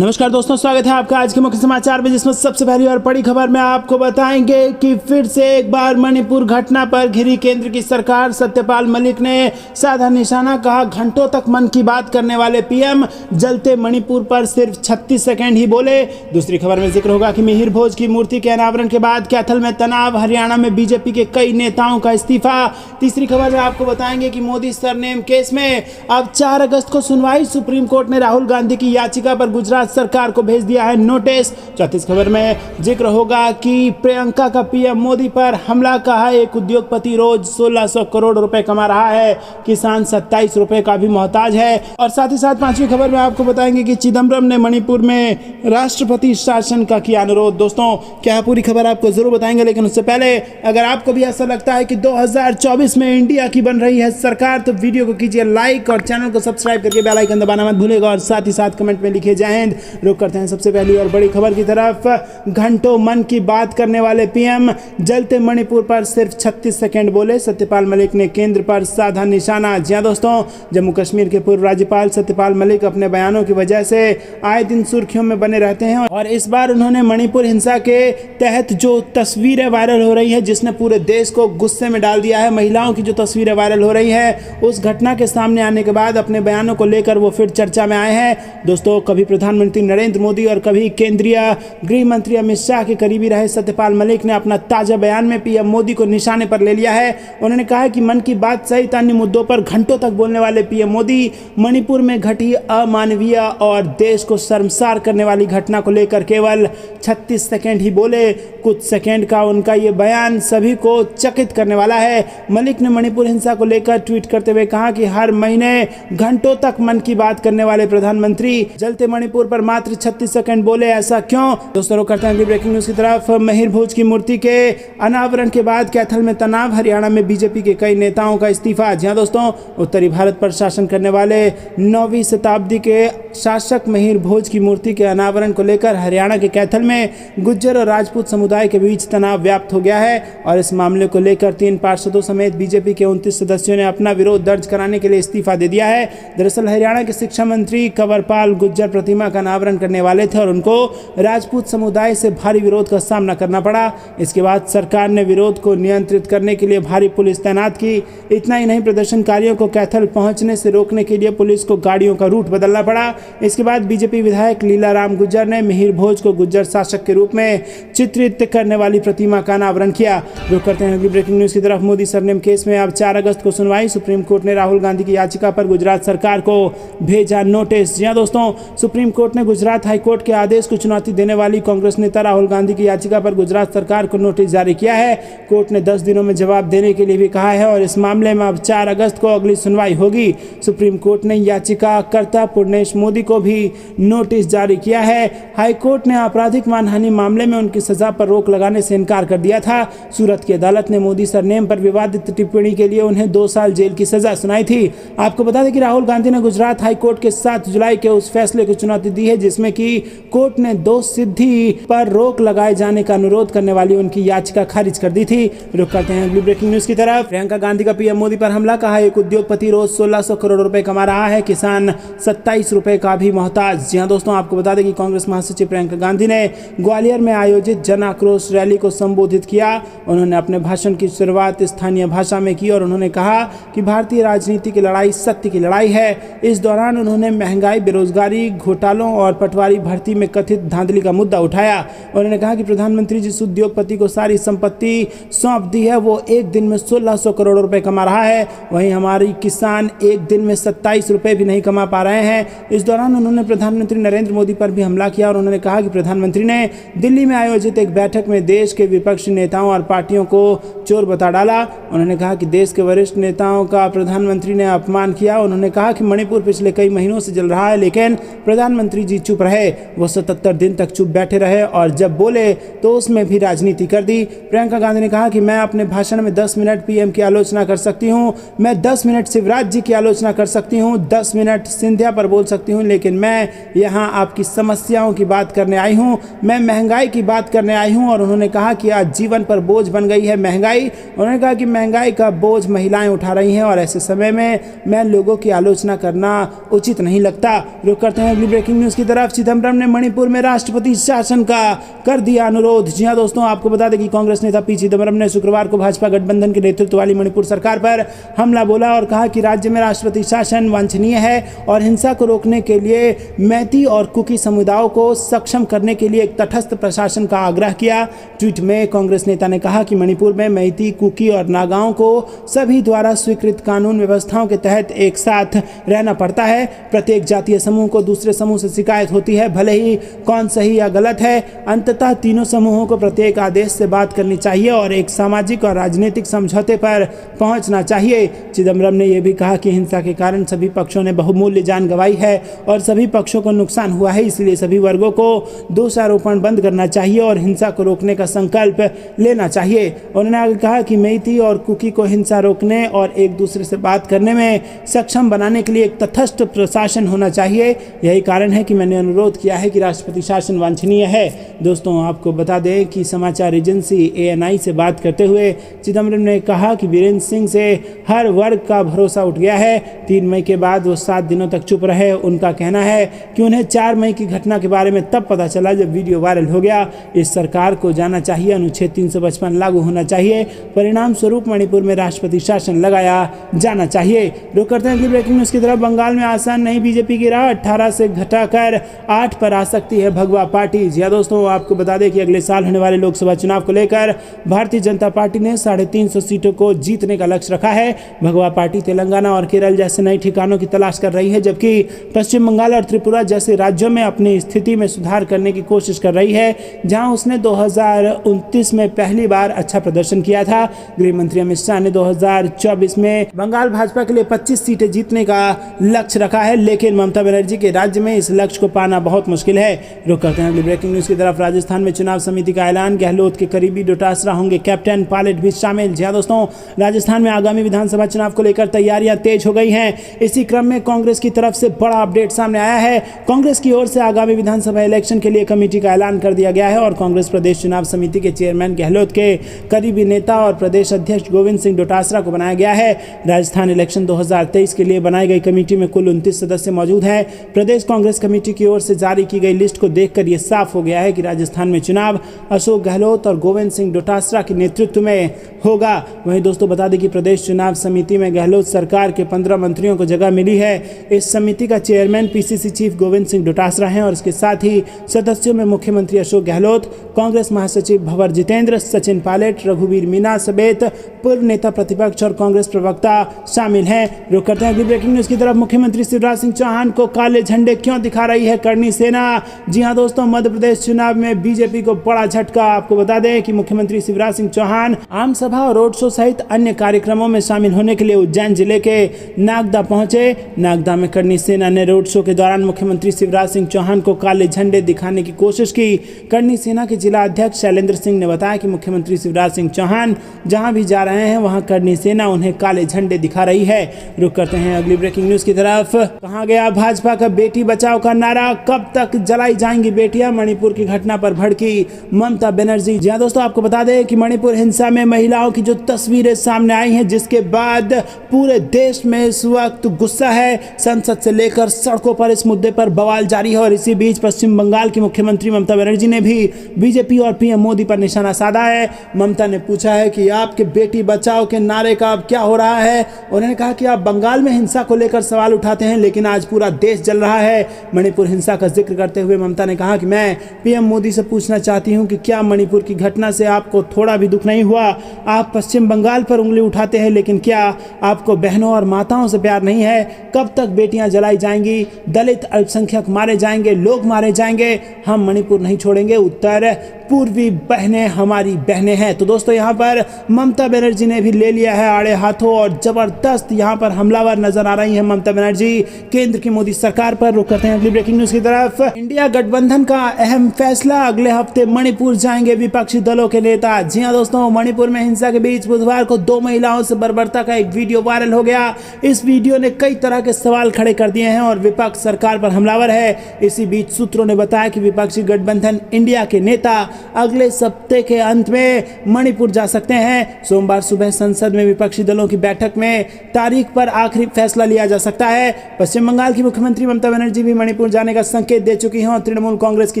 नमस्कार दोस्तों, स्वागत है आपका आज के मुख्य समाचार में, जिसमें सबसे पहली और बड़ी खबर में आपको बताएंगे कि फिर से एक बार मणिपुर घटना पर घिरी केंद्र की सरकार। सत्यपाल मलिक ने साधा निशाना, कहा घंटों तक मन की बात करने वाले पीएम जलते मणिपुर पर सिर्फ 36 सेकंड ही बोले। दूसरी खबर में जिक्र होगा कि मिहिर भोज की मूर्ति के अनावरण के बाद कैथल में तनाव, हरियाणा में बीजेपी के कई नेताओं का इस्तीफा। तीसरी खबर में आपको बताएंगे कि मोदी सरनेम केस में अब 4 अगस्त को सुनवाई। सुप्रीम कोर्ट ने राहुल गांधी की याचिका पर गुजरात सरकार को भेज दिया है नोटिस। चौथी खबर में जिक्र होगा कि प्रियंका का पीएम मोदी पर हमला, कहा एक उद्योगपति रोज 1600 करोड़ रुपए कमा रहा है, किसान 27 रुपए का भी मोहताज है। और साथ ही साथ पांचवी खबर में आपको बताएंगे कि चिदम्बरम ने मणिपुर में राष्ट्रपति शासन का किया अनुरोध। दोस्तों, क्या है पूरी खबर आपको जरूर बताएंगे, लेकिन उससे पहले अगर आपको भी ऐसा लगता है कि 2024 में इंडिया की बन रही है सरकार, तो वीडियो को कीजिए लाइक और चैनल को सब्सक्राइब करके बेल आइकन दबाना मत भूलिएगा। और साथ ही साथ कमेंट में लिखिए जय हिंद। रुक करते हैं सबसे पहली और बड़ी खबर की तरफ। घंटों मन की बात करने वाले पीएम जलते मणिपुर पर सिर्फ 36 सेकंड बोले। सत्यपाल मलिक ने केंद्र पर साधा निशाना। जी हां दोस्तों, जम्मू कश्मीर के पूर्व राज्यपाल सत्यपाल मलिक अपने बयानों की वजह से आए दिन सुर्खियों में बने रहते हैं, और इस बार उन्होंने मणिपुर हिंसा के तहत जो तस्वीरें वायरल हो रही है, जिसने पूरे देश को गुस्से में डाल दिया है, महिलाओं की जो तस्वीरें वायरल हो रही है, उस घटना के सामने आने के बाद अपने बयानों को लेकर वो फिर चर्चा में आए हैं। दोस्तों, कभी प्रधानमंत्री नरेंद्र मोदी और कभी केंद्रीय गृह मंत्री अमित शाह के करीबी रहे सत्यपाल मलिक ने अपना ताजा बयान में पीएम मोदी को निशाने पर ले लिया है। उन्होंने कहा कि मन की बात सहित अन्य मुद्दों पर घंटों तक बोलने वाले पीएम मोदी मणिपुर में घटी अमानवीय और देश को शर्मसार करने वाली घटना को लेकर केवल 36 सेकंड ही बोले। कुछ सेकंड का उनका ये बयान सभी को चकित करने वाला है। मलिक ने मणिपुर हिंसा को लेकर ट्वीट करते हुए कहा कि हर महीने घंटों तक मन की बात करने वाले प्रधानमंत्री जलते मणिपुर पर मात्र 36 सेकंड बोले, ऐसा क्यों? दोस्तों, रुक करते हैं अगली ब्रेकिंग न्यूज की तरफ। मिहिर भोज की मूर्ति के अनावरण के बाद कैथल में तनाव, हरियाणा में बीजेपी के कई नेताओं का इस्तीफा। जी हां दोस्तों, उत्तरी भारत पर शासन करने वाले 9वीं शताब्दी के शासक मिहिर भोज की मूर्ति के अनावरण को लेकर हरियाणा के कैथल में गुज्जर और राजपूत समुदाय के बीच तनाव व्याप्त हो गया है, और इस मामले को लेकर 3 पार्षदों समेत बीजेपी के 29 सदस्यों ने अपना विरोध दर्ज कराने के लिए इस्तीफा दे दिया है। दरअसल हरियाणा के शिक्षा मंत्री कंवरपाल गुर्जर प्रतिमा का अनावरण करने वाले थे और उनको राजपूत समुदाय से भारी विरोध का सामना करना पड़ा। इसके बाद सरकार ने विरोध को नियंत्रित करने के लिए भारी पुलिस तैनात की। इतना ही नहीं, प्रदर्शनकारियों को कैथल पहुंचने से रोकने के लिए पुलिस को गाड़ियों का रूट बदलना पड़ा। इसके बाद बीजेपी विधायक लीलाराम गुर्जर ने मिहिर भोज को गुज्जर शासक के रूप में चित्रित करने वाली प्रतिमा का अनावरण किया। रुक करते हैं अगली ब्रेकिंग न्यूज की तरफ। मोदी सरनेम केस में अब 4 अगस्त को सुनवाई। सुप्रीम कोर्ट ने राहुल गांधी की याचिका पर गुजरात सरकार को भेजा नोटिस। जी हां दोस्तों, सुप्रीम कोर्ट ने गुजरात हाईकोर्ट के आदेश को चुनौती देने वाली कांग्रेस नेता राहुल गांधी की याचिका पर गुजरात सरकार को नोटिस जारी किया है। कोर्ट ने 10 दिनों में जवाब देने के लिए भी कहा है, और इस मामले में अब 4 अगस्त को अगली सुनवाई होगी। सुप्रीम कोर्ट ने याचिकाकर्ता पूर्णेश मोदी को भी नोटिस जारी किया है। हाईकोर्ट ने आपराधिक मानहानि मामले में उनकी सजा पर रोक लगाने से इनकार कर दिया था। सूरत की अदालत ने मोदी सरनेम पर विवादित टिप्पणी के लिए उन्हें 2 साल जेल की सजा सुनाई थी। आपको बता दें कि राहुल गांधी ने गुजरात हाईकोर्ट के 7 जुलाई के उस फैसले को चुनौती दी है, जिसमें कि कोर्ट ने दोष सिद्धि पर रोक लगाए जाने का अनुरोध करने वाली उनकी याचिका खारिज कर दी थी। रुक करते हैं अगली ब्रेकिंग न्यूज की तरफ। प्रियंका गांधी का पीएम मोदी पर हमला, कहा एक उद्योगपति रोज 1600 करोड़ रुपए कमा रहा है, किसान 27 रुपए का भी मोहताज। जी हां दोस्तों, आपको बता दें कि कांग्रेस महासचिव प्रियंका गांधी ने ग्वालियर में आयोजित जन आक्रोश रैली को संबोधित किया। उन्होंने अपने भाषण की शुरुआत स्थानीय भाषा में की और उन्होंने कहा कि भारतीय राजनीति की लड़ाई सत्य की लड़ाई है। इस दौरान उन्होंने महंगाई, बेरोजगारी, घोटालों और पटवारी भर्ती में कथित धांधली का मुद्दा उठाया। उन्होंने कहा कि प्रधानमंत्री जिस उद्योगपति को सारी संपत्ति सौंप दी है, वो एक दिन में 1600 करोड़ रुपए कमा रहा है, वहीं हमारी किसान एक दिन में 27 रुपए भी नहीं कमा पा रहे हैं। इस दौरान उन्होंने प्रधानमंत्री नरेंद्र मोदी पर भी हमला किया और उन्होंने कहा कि प्रधानमंत्री ने दिल्ली में आयोजित एक बैठक में देश के विपक्षी नेताओं और पार्टियों को चोर बता डाला। उन्होंने कहा कि देश के वरिष्ठ नेताओं का प्रधानमंत्री ने अपमान किया। उन्होंने कहा कि मणिपुर पिछले कई महीनों से जल रहा है, लेकिन प्रधानमंत्री जी चुप रहे। वो 77 दिन तक चुप बैठे रहे और जब बोले तो उसमें भी राजनीति कर दी। प्रियंका गांधी ने कहा कि मैं अपने भाषण में 10 मिनट पीएम की आलोचना कर सकती हूं, मैं 10 मिनट शिवराज जी की आलोचना कर सकती हूं, 10 मिनट सिंधिया पर बोल सकती हूं, लेकिन मैं यहां आपकी समस्याओं की बात करने आई हूं, मैं महंगाई की बात करने आई हूं। और उन्होंने कहा कि आज जीवन पर बोझ बन गई है महंगाई। उन्होंने कहा कि महंगाई का बोझ महिलाएं उठा रही हैं और ऐसे समय में मैं लोगों की आलोचना करना उचित नहीं लगता। रुक करते हैं अगली ब्रेकिंग न्यूज न्यूज की तरफ चिदम्बरम ने मणिपुर में राष्ट्रपति शासन का कर दिया अनुरोध। जी हां दोस्तों, आपको बता दें कि कांग्रेस नेता पी चिदम्बरम ने शुक्रवार को भाजपा गठबंधन के नेतृत्व वाली मणिपुर सरकार पर हमला बोला और कहा कि राज्य में राष्ट्रपति शासन वांछनीय है और हिंसा को रोकने के लिए मैती और कुकी समुदायों को सक्षम करने के लिए एक तटस्थ प्रशासन का आग्रह किया। ट्वीट में कांग्रेस नेता ने कहा कि मणिपुर में मैती, कुकी और नागाओं को सभी द्वारा स्वीकृत कानून व्यवस्थाओं के तहत एक साथ रहना पड़ता है। प्रत्येक जातीय समूह को दूसरे समूह से शिकायत होती है, भले ही कौन सही या गलत है। अंततः तीनों समूहों को प्रत्येक आदेश से बात करनी चाहिए और एक सामाजिक और राजनीतिक समझौते पर पहुंचना चाहिए। चिदम्बरम ने यह भी कहा कि हिंसा के कारण सभी पक्षों ने बहुमूल्य जान गंवाई है और सभी पक्षों को नुकसान हुआ है, इसलिए सभी वर्गों को दोषारोपण बंद करना चाहिए और हिंसा को रोकने का संकल्प लेना चाहिए। उन्होंने आगे कहा कि मैती और कुकी को हिंसा रोकने और एक दूसरे से बात करने में सक्षम बनाने के लिए एक तटस्थ प्रशासन होना चाहिए। यही कारण है कि मैंने अनुरोध किया है कि राष्ट्रपति शासन वांछनीय है। दोस्तों, आपको बता दें कि समाचार एजेंसी ANI से बात करते हुए चिदम्बरम ने कहा कि वीरेंद्र सिंह से हर वर्ग का भरोसा उठ गया है। 3 मई के बाद वो 7 दिनों तक चुप रहे। उनका कहना है कि उन्हें 4 मई की घटना के बारे में तब पता चला जब वीडियो वायरल हो गया। इस सरकार को जाना चाहिए, अनुच्छेद 355 लागू होना चाहिए। परिणाम स्वरूप मणिपुर में राष्ट्रपति शासन लगाया जाना चाहिए। रुक करते हैं अगली ब्रेकिंग न्यूज की तरफ। बंगाल में आसान नहीं बीजेपी की राह, 18 से घटाकर 8 पर आ सकती है भगवा पार्टी। जी हां दोस्तों, आपको बता दें कि अगले साल होने वाले लोकसभा चुनाव को लेकर भारतीय जनता पार्टी ने 350 सीटों को जीतने का लक्ष्य रखा है। भगवा पार्टी तेलंगाना और केरल जैसे नए ठिकानों की तलाश कर रही है, जबकि पश्चिम बंगाल और त्रिपुरा जैसे राज्यों में अपनी स्थिति में सुधार करने की कोशिश कर रही है, जहां उसने 2029 में पहली बार अच्छा प्रदर्शन किया था। गृह मंत्री अमित शाह ने 2024 में बंगाल भाजपा के लिए 25 सीटें जीतने का लक्ष्य रखा है, लेकिन ममता बनर्जी के राज्य में इस लक्ष्य को पाना बहुत मुश्किल है। रुक करते हैं अगली ब्रेकिंग न्यूज की तरफ। राजस्थान में चुनाव समिति का ऐलान, गहलोत के करीबी डोटासरा होंगे कैप्टन, पायलट भी शामिल। जी हां दोस्तों, राजस्थान में आगामी विधानसभा चुनाव को लेकर तैयारियां तेज हो गई हैं। इसी क्रम में कांग्रेस की तरफ से बड़ा अपडेट सामने आया है। कांग्रेस की ओर से आगामी विधानसभा इलेक्शन के लिए कमेटी का ऐलान कर दिया गया है और कांग्रेस प्रदेश चुनाव समिति के चेयरमैन गहलोत के करीबी नेता और प्रदेश अध्यक्ष गोविंद सिंह डोटासरा को बनाया गया है। राजस्थान इलेक्शन 2023 के लिए बनाई गई कमेटी में कुल 29 सदस्य मौजूद हैं। प्रदेश कांग्रेस कमेटी की ओर से जारी की गई लिस्ट को देखकर यह साफ हो गया है कि राजस्थान में चुनाव अशोक गहलोत और गोविंद सिंह डोटासरा के नेतृत्व में होगा। वहीं दोस्तों बता दें कि प्रदेश चुनाव समिति में गहलोत सरकार के 15 मंत्रियों को जगह मिली है। इस समिति का chairman PCC chief Govind Singh Dotasra हैं और इसके साथ ही सदस्यों में मुख्यमंत्री अशोक गहलोत, कांग्रेस महासचिव भंवर जितेंद्र, सचिन पायलट, रघुवीर मीना समेत पूर्व नेता प्रतिपक्ष और कांग्रेस प्रवक्ता शामिल हैं। रुक करते हैं अगली ब्रेकिंग न्यूज की तरफ। मुख्यमंत्री शिवराज सिंह चौहान को काले झंडे क्यों दिखा रही है करनी सेना? जी हां दोस्तों, मध्य प्रदेश चुनाव में बीजेपी को बड़ा झटका। आपको बता दें कि मुख्यमंत्री शिवराज सिंह चौहान आम सभा और रोड शो सहित अन्य कार्यक्रमों में शामिल होने के लिए उज्जैन जिले के नागदा पहुंचे। नागदा में करनी सेना ने रोड शो के दौरान मुख्यमंत्री शिवराज सिंह चौहान को काले झंडे दिखाने की कोशिश की। करनी सेना के जिला अध्यक्ष शैलेंद्र सिंह ने बताया कि मुख्यमंत्री शिवराज सिंह चौहान जहां भी जा रहे हैं वहां करनी सेना उन्हें काले झंडे दिखा रही है। रुक करते हैं अगली ब्रेकिंग न्यूज की तरफ। कहां गया भाजपा का बेटी बचाओ का नारा? कब तक जलाई जाएंगी बेटियां? मणिपुर की घटना पर भड़की ममता बनर्जी। जी हां दोस्तों, आपको बता दें कि मणिपुर हिंसा में महिलाओं की जो तस्वीरें सामने आई हैं, जिसके बाद पूरे देश में इस वक्त गुस्सा है। संसद से लेकर सड़कों पर इस मुद्दे पर बवाल जारी है और इसी बीच पश्चिम बंगाल की मुख्यमंत्री ममता बनर्जी ने भी बीजेपी और PM मोदी पर निशाना साधा है। ममता ने पूछा है कि आपके बेटी बचाओ के नारे का अब क्या हो रहा है। उन्होंने कहा कि आप बंगाल में हिंसा को लेकर सवाल उठाते हैं, लेकिन आज पूरा देश जल रहा है। मणिपुर हिंसा का जिक्र करते हुए ममता ने कहा कि मैं PM मोदी से पूछना चाहती हूं कि क्या मणिपुर की घटना से आपको थोड़ा भी दुख नहीं हुआ? आप पश्चिम बंगाल पर उंगली उठाते हैं, लेकिन क्या आपको बहनों और माताओं से प्यार नहीं है? कब तक बेटियां जलाई जाएंगी? दलित अल्पसंख्यक मारे जाएंगे, लोग मारे जाएंगे, हम मणिपुर नहीं छोड़ेंगे। उत्तर पूर्वी बहनें हमारी बहनें हैं। तो दोस्तों, यहाँ पर ममता बनर्जी ने भी ले लिया है आड़े हाथों और जबरदस्त यहाँ पर हमलावर नजर आ रही है ममता बनर्जी केंद्र की मोदी सरकार पर। रुक करते हैं अगली ब्रेकिंग न्यूज की तरफ। इंडिया गठबंधन का अहम फैसला, अगले हफ्ते मणिपुर जाएंगे विपक्षी दलों के नेता। जी हाँ दोस्तों, मणिपुर में हिंसा के बीच बुधवार को 2 महिलाओं से बर्बरता का एक वीडियो वायरल हो गया। इस वीडियो ने कई तरह के सवाल खड़े कर दिए हैं और विपक्ष सरकार पर हमलावर है। इसी बीच सूत्रों ने बताया कि विपक्षी गठबंधन इंडिया के नेता अगले सप्ताह के अंत में मणिपुर जा सकते हैं। सोमवार सुबह संसद में विपक्षी दलों की बैठक में तारीख पर आखिरी फैसला लिया जा सकता है। पश्चिम बंगाल की मुख्यमंत्री ममता बनर्जी भी मणिपुर जाने का संकेत दे चुकी हैं और तृणमूल कांग्रेस की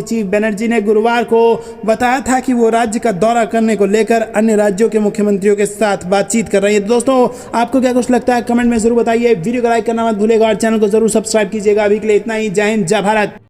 चीफ बनर्जी ने गुरुवार को बताया था कि वो राज्य का दौरा करने को लेकर अन्य राज्यों के मुख्यमंत्रियों के साथ बातचीत कर रही है। दोस्तों, आपको क्या कुछ लगता है कमेंट में जरूर बताइए। वीडियो को लाइक करना मत भूलिएगा और चैनल को जरूर सब्सक्राइब कीजिएगा। अभी के लिए इतना ही। जय हिंद, जय भारत।